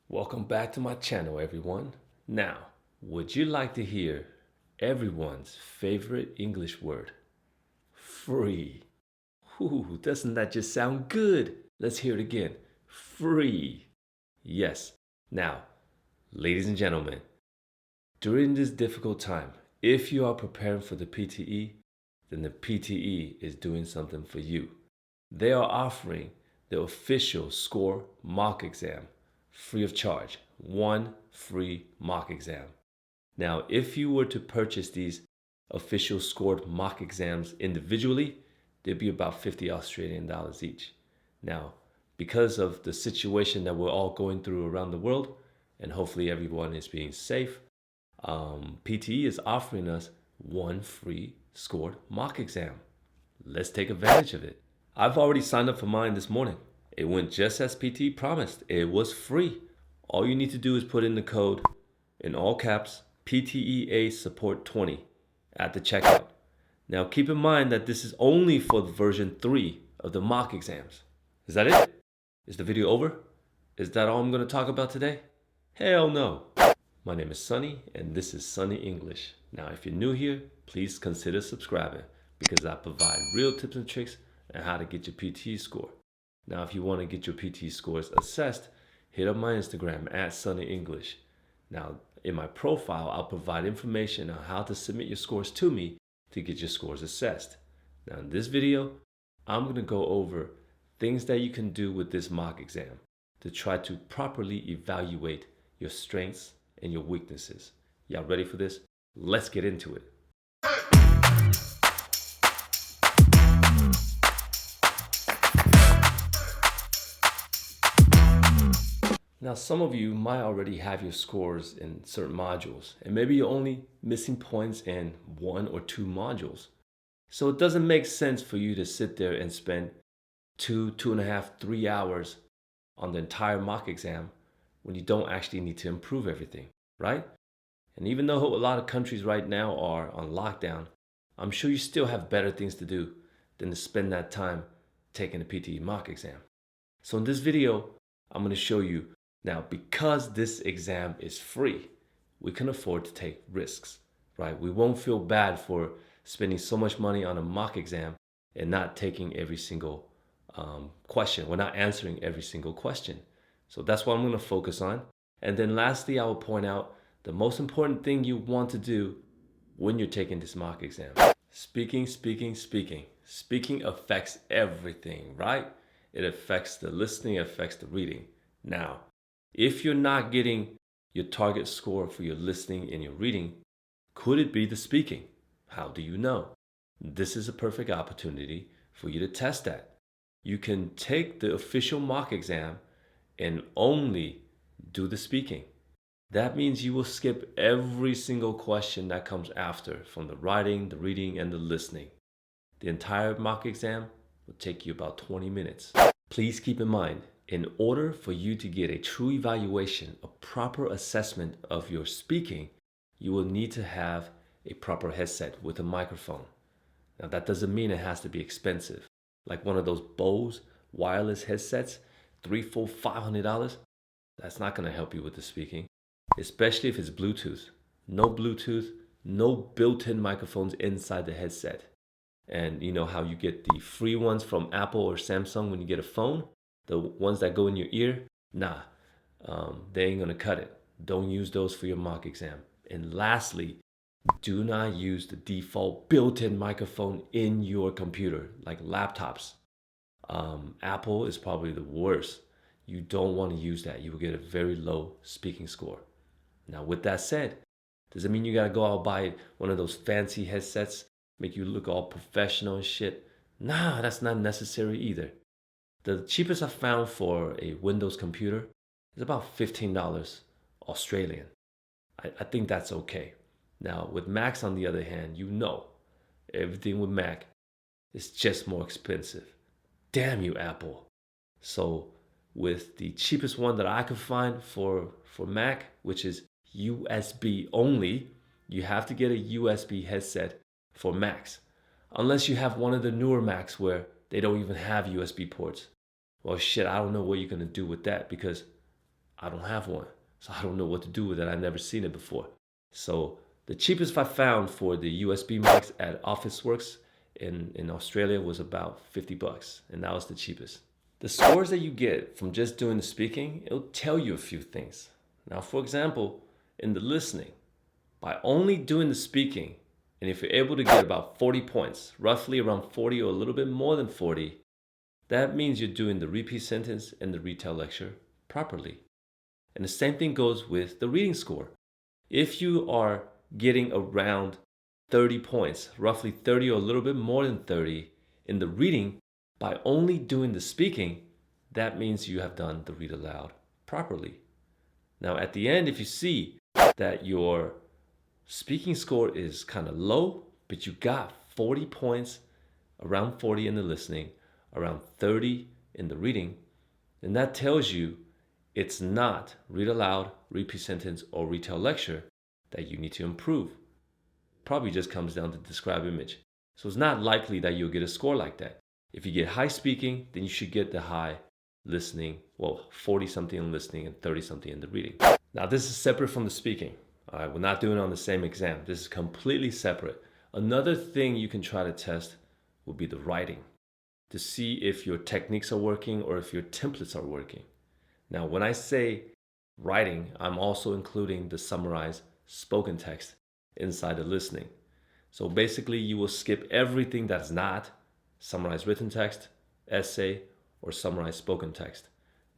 Welcome back to my channel, everyone. Now, would you like to hear everyone's favorite English word? Free. Ooh, doesn't that just sound good? Let's hear it again. Free. Yes. Now, ladies and gentlemen, during this difficult time, if you are preparing for the PTE, then the PTE is doing something for you. They are offering the official SCORE mock exam free of charge. One free mock exam. Now, if you were to purchase these official scored mock exams individually, they'd be about 50 Australian dollars each. Now, because of the situation that we're all going through around the world, and hopefully everyone is being safe, PTE is offering us one free scored mock exam. Let's take advantage of it. I've already signed up for mine this morning. It went just as PTE promised. It was free. All you need to do is put in the code in all caps PTEA support 20 at the checkout. Now keep in mind that this is only for version 3 of the mock exams. Is that it? Is the video over? Is that all I'm going to talk about today? Hell no. My name is Sunny and this is Sunny English. Now if you're new here, please consider subscribing because I provide real tips and tricks on how to get your PTE score. Now if you want to get your PTE scores assessed, hit up my Instagram at Sunny English. Now in my profile, I'll provide information on how to submit your scores to me to get your scores assessed. Now in this video, I'm going to go over things that you can do with this mock exam to try to properly evaluate your strengths and your weaknesses. Y'all ready for this? Let's get into it. Now, some of you might already have your scores in certain modules, and maybe you're only missing points in 1 or 2 modules. So it doesn't make sense for you to sit there and spend 2.5, 3 hours on the entire mock exam when you don't actually need to improve everything, right? And even though a lot of countries right now are on lockdown, I'm sure you still have better things to do than to spend that time taking a PTE mock exam. So in this video, I'm going to show you now, because this exam is free, we can afford to take risks, right? We won't feel bad for spending so much money on a mock exam and not taking every single question. We're not answering every single question. So that's what I'm going to focus on. And then lastly, I will point out the most important thing you want to do when you're taking this mock exam. Speaking. Speaking affects everything, right? It affects the listening, it affects the reading. Now, if you're not getting your target score for your listening and your reading, could it be the speaking? How do you know? This is a perfect opportunity for you to test that. You can take the official mock exam and only do the speaking. That means you will skip every single question that comes after from the writing, the reading, and the listening. The entire mock exam will take you about 20 minutes. Please keep in mind, in order for you to get a true evaluation, a proper assessment of your speaking, you will need to have a proper headset with a microphone. Now that doesn't mean it has to be expensive. Like one of those Bose wireless headsets, $300, $400, $500, that's not going to help you with the speaking, especially if it's Bluetooth. No Bluetooth, no built-in microphones inside the headset. And you know how you get the free ones from Apple or Samsung when you get a phone? The ones that go in your ear, nah, they ain't gonna cut it. Don't use those for your mock exam. And lastly, do not use the default built-in microphone in your computer, like laptops. Apple is probably the worst. You don't want to use that. You will get a very low speaking score. Now, with that said, does it mean you gotta go out and buy one of those fancy headsets, make you look all professional and shit? Nah, that's not necessary either. The cheapest I found for a Windows computer is about $15 Australian. I think that's okay. Now with Macs on the other hand, you know, everything with Mac is just more expensive. Damn you, Apple. So with the cheapest one that I could find for Mac, which is USB only, you have to get a USB headset for Macs. Unless you have one of the newer Macs where they don't even have USB ports. Well, shit, I don't know what you're going to do with that because I don't have one. So I don't know what to do with it. I've never seen it before. So the cheapest I found for the USB mics at Officeworks in Australia was about $50. And that was the cheapest. The scores that you get from just doing the speaking, it'll tell you a few things. Now, for example, in the listening, by only doing the speaking, and if you're able to get about 40 points, roughly around 40 or a little bit more than 40, that means you're doing the repeat sentence and the retell lecture properly. And the same thing goes with the reading score. If you are getting around 30 points, roughly 30 or a little bit more than 30 in the reading, by only doing the speaking, that means you have done the read aloud properly. Now at the end, if you see that your speaking score is kind of low, but you got 40 points, around 40 in the listening, around 30 in the reading, then that tells you it's not read aloud, repeat sentence, or retell lecture that you need to improve. Probably just comes down to describe image. So it's not likely that you'll get a score like that. If you get high speaking, then you should get the high listening, 40 something in listening and 30 something in the reading. Now this is separate from the speaking. All right, we're not doing it on the same exam. This is completely separate. Another thing you can try to test would be the writing to see if your techniques are working or if your templates are working. Now, when I say writing, I'm also including the summarized spoken text inside the listening. So basically, you will skip everything that's not summarized written text, essay, or summarized spoken text.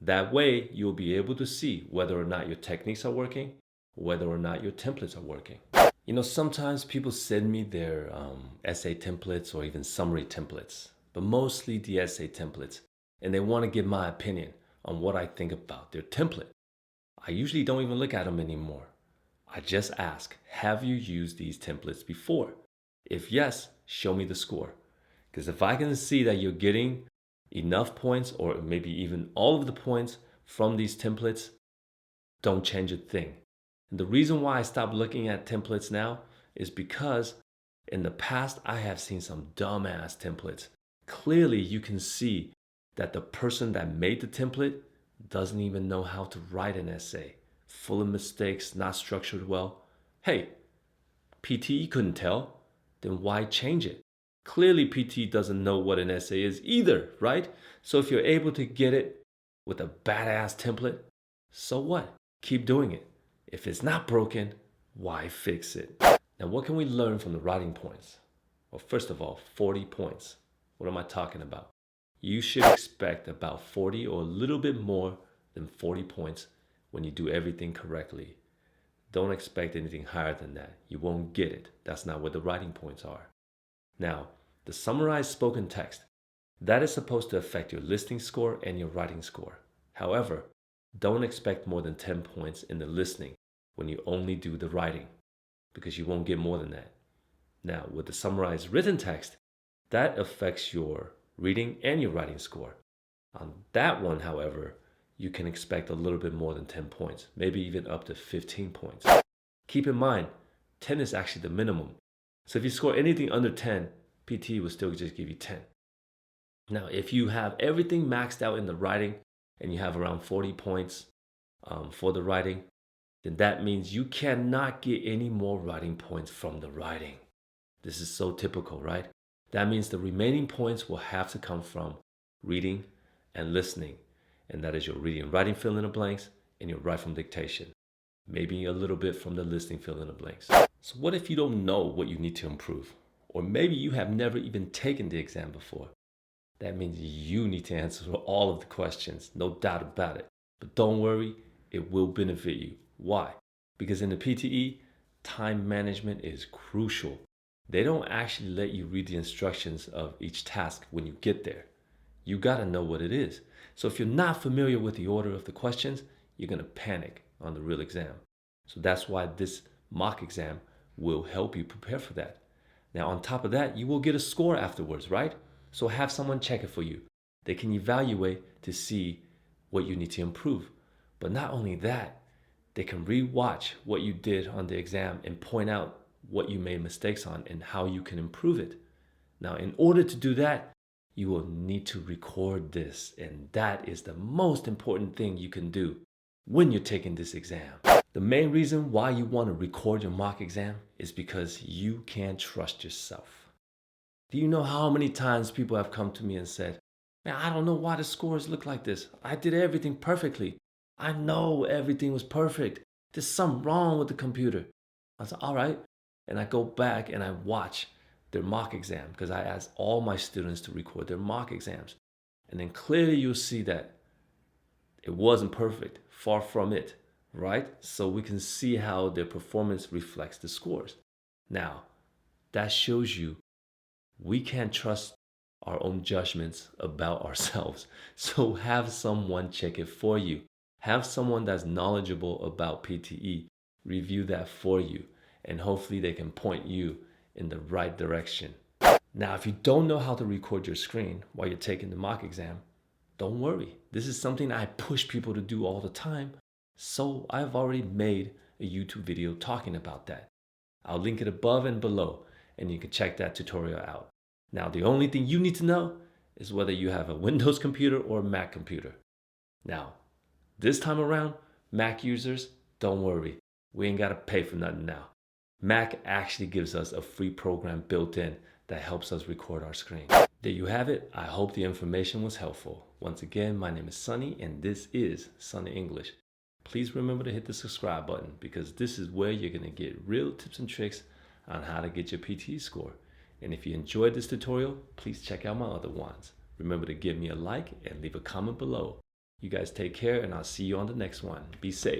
That way, you'll be able to see whether or not your techniques are working, whether or not your templates are working. You know, sometimes people send me their essay templates or even summary templates, but mostly the essay templates, and they want to get my opinion on what I think about their template. I usually don't even look at them anymore. I just ask, have you used these templates before? If yes, show me the score. Because if I can see that you're getting enough points or maybe even all of the points from these templates, don't change a thing. And the reason why I stopped looking at templates now is because in the past I have seen some dumbass templates. Clearly you can see that the person that made the template doesn't even know how to write an essay, full of mistakes, not structured well. Hey, PT couldn't tell, then why change it? Clearly PT doesn't know what an essay is either, right? So if you're able to get it with a badass template, so what? Keep doing it. If it's not broken, why fix it? Now what can we learn from the writing points? Well, first of all, 40 points. What am I talking about? You should expect about 40 or a little bit more than 40 points when you do everything correctly. Don't expect anything higher than that. You won't get it. That's not what the writing points are. Now, the summarized spoken text, that is supposed to affect your listening score and your writing score. However, don't expect more than 10 points in the listening when you only do the writing, because you won't get more than that. Now, with the summarized written text, that affects your reading and your writing score. On that one, however, you can expect a little bit more than 10 points, maybe even up to 15 points. Keep in mind, 10 is actually the minimum. So if you score anything under 10, PT will still just give you 10. Now, if you have everything maxed out in the writing and you have around 40 points for the writing, then that means you cannot get any more writing points from the writing. This is so typical, right? That means the remaining points will have to come from reading and listening. And that is your reading and writing fill in the blanks and your write from dictation. Maybe a little bit from the listening fill in the blanks. So what if you don't know what you need to improve? Or maybe you have never even taken the exam before. That means you need to answer all of the questions, no doubt about it. But don't worry, it will benefit you. Why? Because in the PTE, time management is crucial. They don't actually let you read the instructions of each task when you get there. You gotta know what it is. So if you're not familiar with the order of the questions, you're gonna panic on the real exam. So that's why this mock exam will help you prepare for that. Now on top of that, you will get a score afterwards, right? So have someone check it for you. They can evaluate to see what you need to improve. But not only that, they can re-watch what you did on the exam and point out what you made mistakes on and how you can improve it. Now, in order to do that, you will need to record this, and that is the most important thing you can do. when you're taking this exam. The main reason why you want to record your mock exam is because you can't trust yourself. Do you know how many times people have come to me and said, man, I don't know why the scores look like this. I did everything perfectly. I know everything was perfect. There's something wrong with the computer. I said, all right. And I go back and I watch their mock exam because I asked all my students to record their mock exams. And then clearly you'll see that it wasn't perfect, far from it, right? So we can see how their performance reflects the scores. Now, that shows you we can't trust our own judgments about ourselves. So have someone check it for you. Have someone that's knowledgeable about PTE review that for you, and hopefully they can point you in the right direction. Now, if you don't know how to record your screen while you're taking the mock exam, don't worry. This is something I push people to do all the time. So I've already made a YouTube video talking about that. I'll link it above and below, and you can check that tutorial out. Now, the only thing you need to know is whether you have a Windows computer or a Mac computer. Now, this time around, Mac users, don't worry. We ain't got to pay for nothing now. Mac actually gives us a free program built in that helps us record our screen. There you have it. I hope the information was helpful. Once again, my name is Sunny, and this is Sunny English. Please remember to hit the subscribe button because this is where you're going to get real tips and tricks on how to get your PTE score. And if you enjoyed this tutorial, please check out my other ones. Remember to give me a like and leave a comment below. You guys take care, and I'll see you on the next one. Be safe.